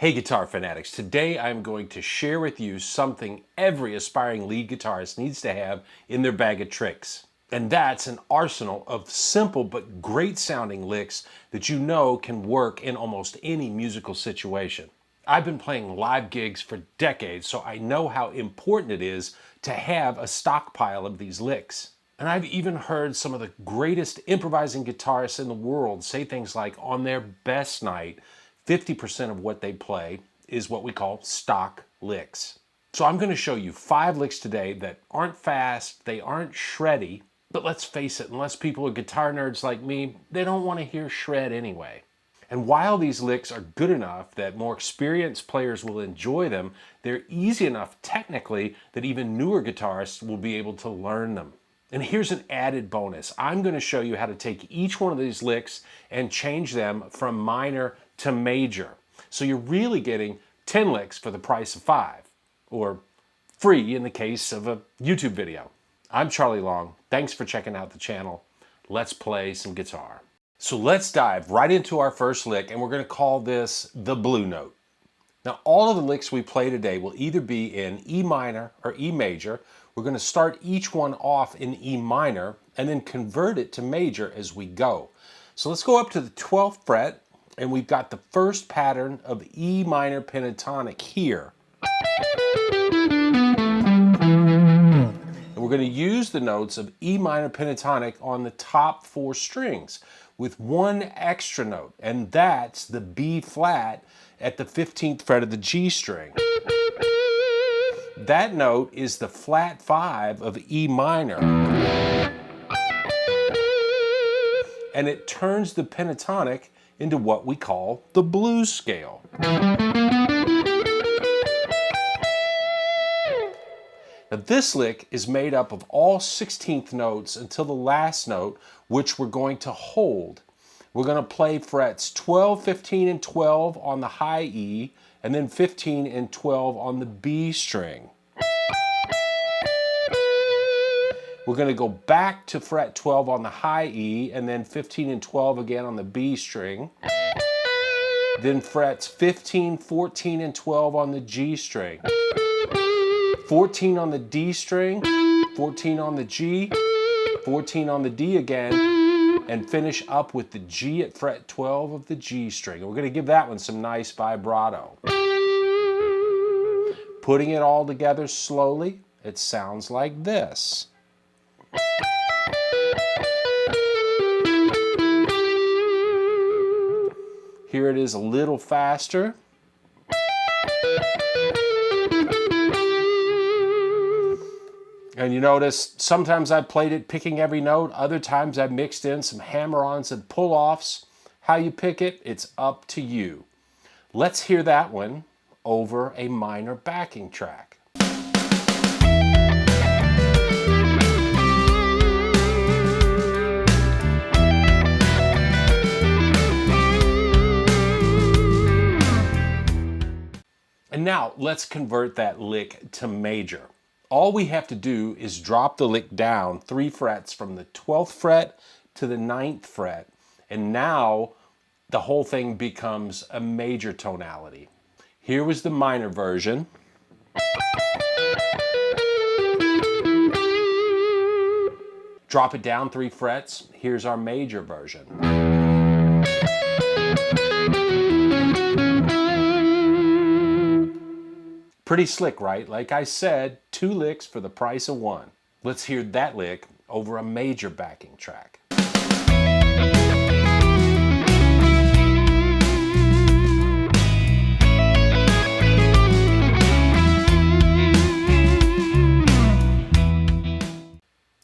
Hey guitar fanatics, today I'm going to share with you something every aspiring lead guitarist needs to have in their bag of tricks. And that's an arsenal of simple but great sounding licks that you know can work in almost any musical situation. I've been playing live gigs for decades, so I know how important it is to have a stockpile of these licks. And I've even heard some of the greatest improvising guitarists in the world say things like, on their best night, 50% of what they play is what we call stock licks. So I'm going to show you 5 licks today that aren't fast, they aren't shreddy, but let's face it, unless people are guitar nerds like me, they don't want to hear shred anyway. And while these licks are good enough that more experienced players will enjoy them, they're easy enough technically that even newer guitarists will be able to learn them. And here's an added bonus. I'm going to show you how to take each one of these licks and change them from minor to major. So you're really getting 10 licks for the price of 5, or free in the case of a YouTube video. I'm Charlie Long. Thanks for checking out the channel. Let's play some guitar. So let's dive right into our first lick, and we're going to call this the blue note. Now, all of the licks we play today will either be in E minor or E major. We're going to start each one off in E minor and then convert it to major as we go. So let's go up to the 12th fret, and we've got the first pattern of E minor pentatonic here. And we're going to use the notes of E minor pentatonic on the top 4 strings with one extra note, and that's the B flat at the 15th fret of the G string. That note is the flat 5 of E minor. And it turns the pentatonic into what we call the blues scale. Now this lick is made up of all 16th notes until the last note, which we're going to hold. We're going to play frets 12, 15, and 12 on the high E, and then 15 and 12 on the B string. We're going to go back to fret 12 on the high E, and then 15 and 12 again on the B string. Then frets 15, 14, and 12 on the G string. 14 on the D string, 14 on the G, 14 on the D again, and finish up with the G at fret 12 of the G string. We're going to give that one some nice vibrato. Putting it all together slowly, it sounds like this. Here it is a little faster. And you notice sometimes I played it picking every note, other times I mixed in some hammer-ons and pull-offs. How you pick it, it's up to you. Let's hear that one over a minor backing track. And now let's convert that lick to major. All we have to do is drop the lick down 3 frets from the 12th fret to the 9th fret, and now the whole thing becomes a major tonality. Here was the minor version. Drop it down 3 frets. Here's our major version. Pretty slick, right? Like I said, 2 licks for the price of 1. Let's hear that lick over a major backing track.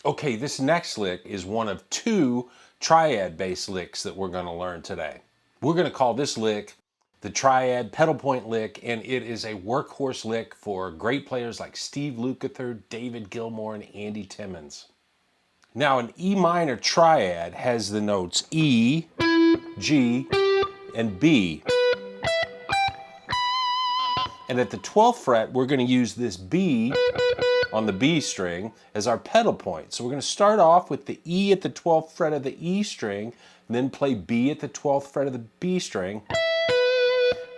Okay, this next lick is one of 2 triad-based licks that we're going to learn today. We're going to call this lick the Triad pedal point lick, and it is a workhorse lick for great players like Steve Lukather, David Gilmour, and Andy Timmons. Now, an E minor triad has the notes E, G, and B. And at the 12th fret, we're going to use this B on the B string as our pedal point. So we're going to start off with the E at the 12th fret of the E string, and then play B at the 12th fret of the B string.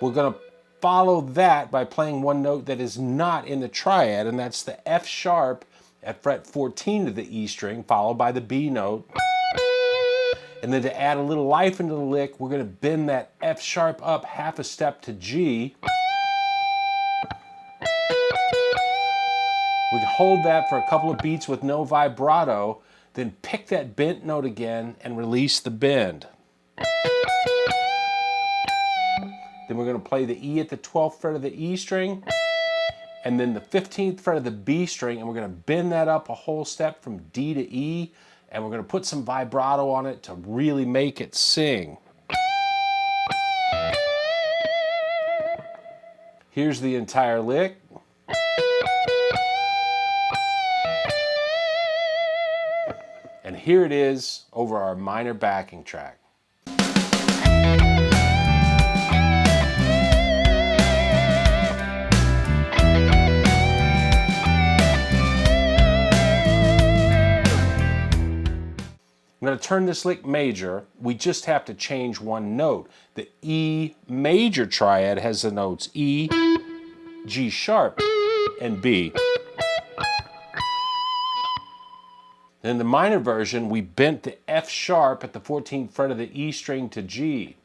We're going to follow that by playing one note that is not in the triad, and that's the F sharp at fret 14 of the E string, followed by the B note. And then to add a little life into the lick, we're going to bend that F sharp up half a step to G. We can hold that for a couple of beats with no vibrato, then pick that bent note again and release the bend. Then we're going to play the E at the 12th fret of the E string, and then the 15th fret of the B string, and we're going to bend that up a whole step from D to E, and we're going to put some vibrato on it to really make it sing. Here's the entire lick. And here it is over our minor backing track. I'm going to turn this lick major. We just have to change one note. The E major triad has the notes E, G sharp, and B. In the minor version, we bent the F sharp at the 14th fret of the E string to G.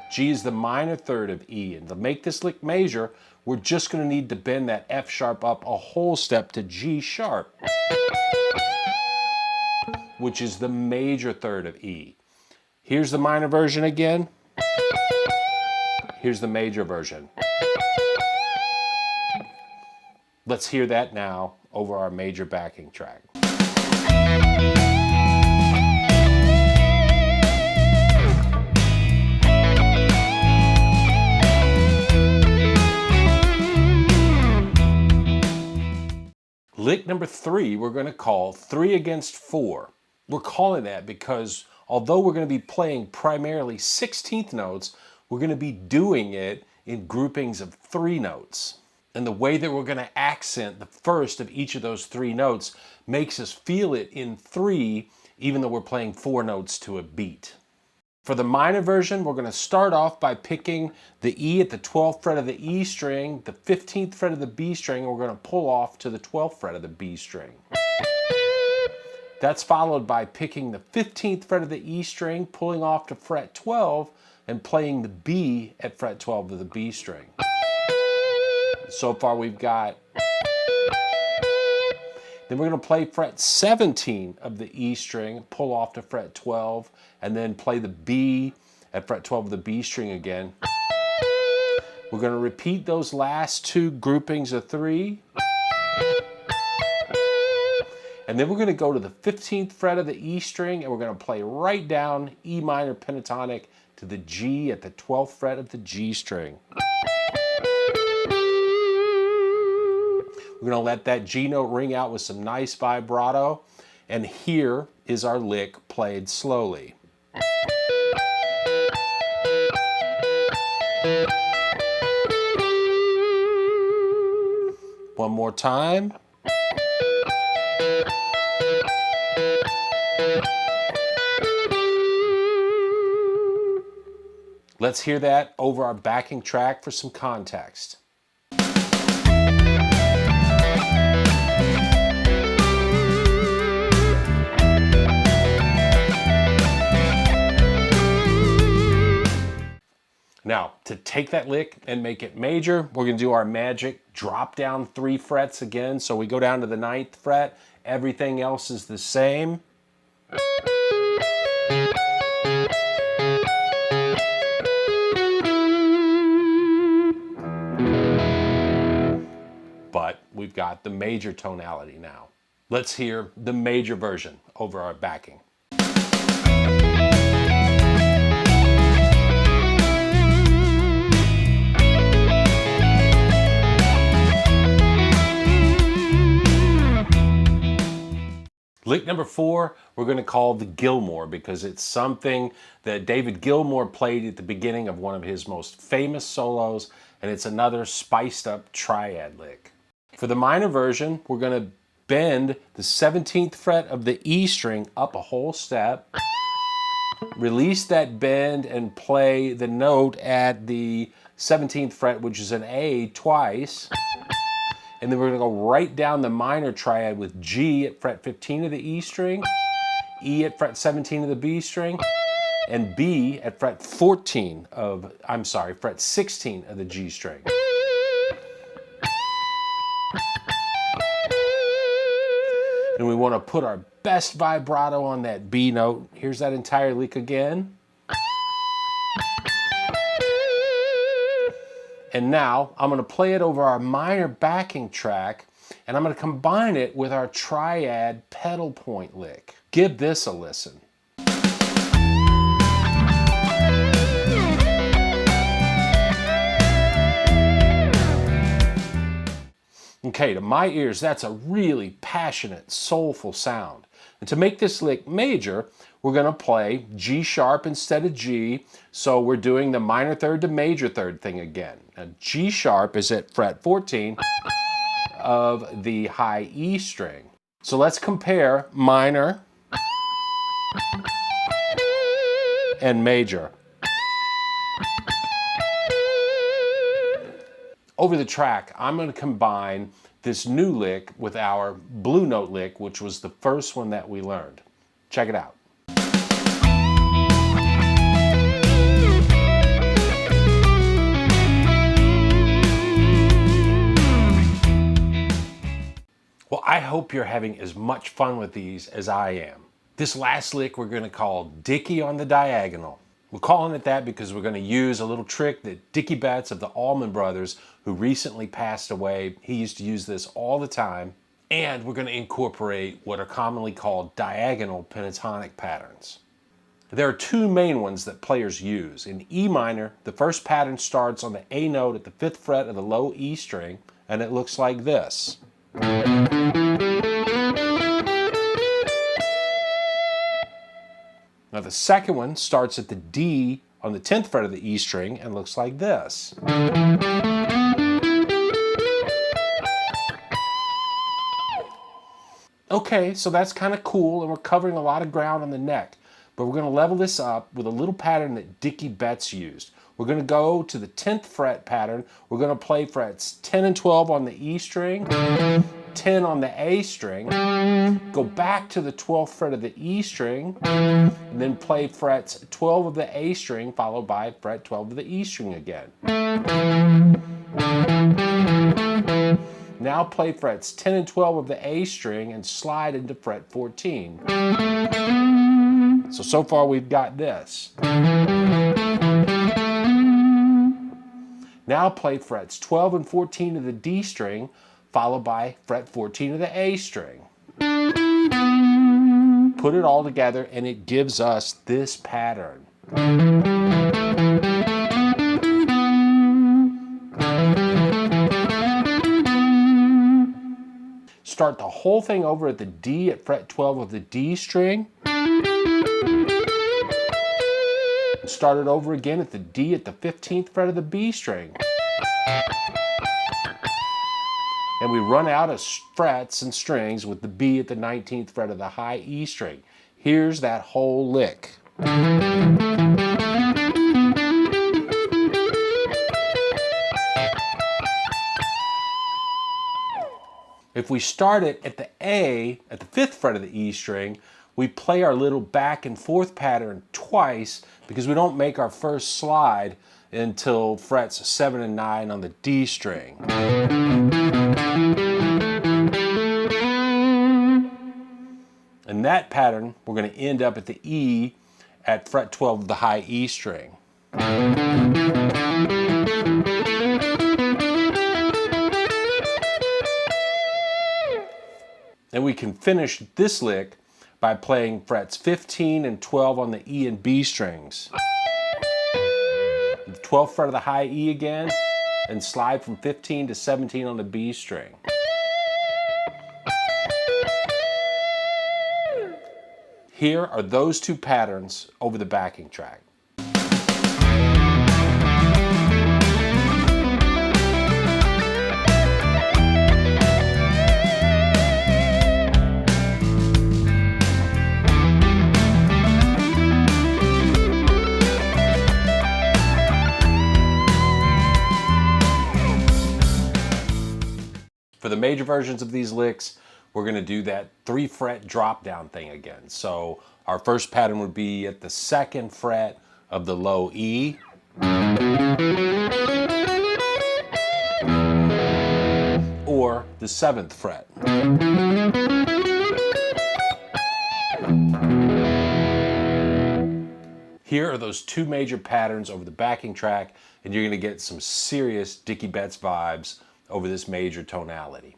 G is the minor third of E, and to make this lick major, we're just going to need to bend that F sharp up a whole step to G sharp, which is the major third of E. Here's the minor version again. Here's the major version. Let's hear that now over our major backing track. Lick number 3 we're going to call 3 against 4. We're calling that because although we're going to be playing primarily 16th notes, we're going to be doing it in groupings of 3 notes. And the way that we're going to accent the first of each of those 3 notes makes us feel it in 3, even though we're playing 4 notes to a beat. For the minor version, we're going to start off by picking the E at the 12th fret of the E string, the 15th fret of the B string, and we're going to pull off to the 12th fret of the B string. That's followed by picking the 15th fret of the E string, pulling off to fret 12, and playing the B at fret 12 of the B string. So far we've got. Then we're going to play fret 17 of the E string, pull off to fret 12, and then play the B at fret 12 of the B string again. We're going to repeat those last 2 groupings of 3. And then we're going to go to the 15th fret of the E string, and we're going to play right down E minor pentatonic to the G at the 12th fret of the G string. We're going to let that G note ring out with some nice vibrato, and here is our lick played slowly. One more time. Let's hear that over our backing track for some context. Now, to take that lick and make it major, we're going to do our magic drop down 3 frets again. So we go down to the 9th fret. Everything else is the same. But we've got the major tonality now. Let's hear the major version over our backing. Lick number 4, we're going to call the Gilmour because it's something that David Gilmour played at the beginning of one of his most famous solos, and it's another spiced up triad lick. For the minor version, we're going to bend the 17th fret of the E string up a whole step, Release that bend and play the note at the 17th fret, which is an A, twice. And then we're going to go right down the minor triad with G at fret 15 of the E string, E at fret 17 of the B string, and B at fret 16 of the G string. And we want to put our best vibrato on that B note. Here's that entire lick again. And now I'm going to play it over our minor backing track, and I'm going to combine it with our triad pedal point lick. Give this a listen. Okay, to my ears, that's a really passionate, soulful sound. And to make this lick major, we're going to play G sharp instead of G, so we're doing the minor third to major third thing again. Now, G sharp is at fret 14 of the high E string. So let's compare minor and major. Over the track, I'm going to combine this new lick with our blue note lick, which was the first one that we learned. Check it out. Well, I hope you're having as much fun with these as I am. This last lick we're going to call Dickey on the diagonal. We're calling it that because we're going to use a little trick that Dickey Betts of the Allman Brothers, who recently passed away, he used to use this all the time. And we're going to incorporate what are commonly called diagonal pentatonic patterns. There are two main ones that players use. In E minor, the first pattern starts on the A note at the 5th fret of the low E string, and it looks like this. Now the second one starts at the D on the 10th fret of the E string and looks like this. Okay, so that's kind of cool, and we're covering a lot of ground on the neck, but we're going to level this up with a little pattern that Dickey Betts used. We're going to go to the 10th fret pattern. We're going to play frets 10 and 12 on the E string, 10 on the A string, go back to the 12th fret of the E string, and then play frets 12 of the A string followed by fret 12 of the E string again. Now play frets 10 and 12 of the A string and slide into fret 14. So far we've got this. Now play frets 12 and 14 of the D string, followed by fret 14 of the A string. Put it all together and it gives us this pattern. Start the whole thing over at the D at fret 12 of the D string. And start it over again at the D at the 15th fret of the B string. And we run out of frets and strings with the B at the 19th fret of the high E string. Here's that whole lick. If we start it at the A, at the 5th fret of the E string, we play our little back and forth pattern twice because we don't make our first slide until frets 7 and 9 on the D string. In that pattern, we're going to end up at the E at fret 12 of the high E string. And we can finish this lick by playing frets 15 and 12 on the E and B strings. The 12th fret of the high E again, and slide from 15 to 17 on the B string. Here are those two patterns over the backing track. For the major versions of these licks, we're going to do that 3-fret drop down thing again. So our first pattern would be at the 2nd fret of the low E. Or the 7th fret. Here are those 2 major patterns over the backing track, and you're going to get some serious Dickey Betts vibes over this major tonality.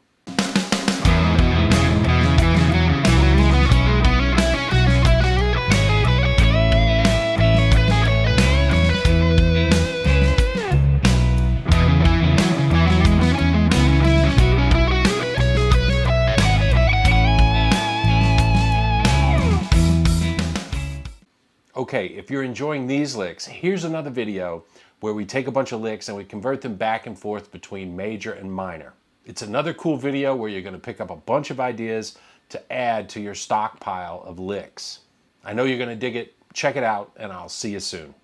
Okay, if you're enjoying these licks, here's another video where we take a bunch of licks and we convert them back and forth between major and minor. It's another cool video where you're going to pick up a bunch of ideas to add to your stockpile of licks. I know you're going to dig it. Check it out, and I'll see you soon.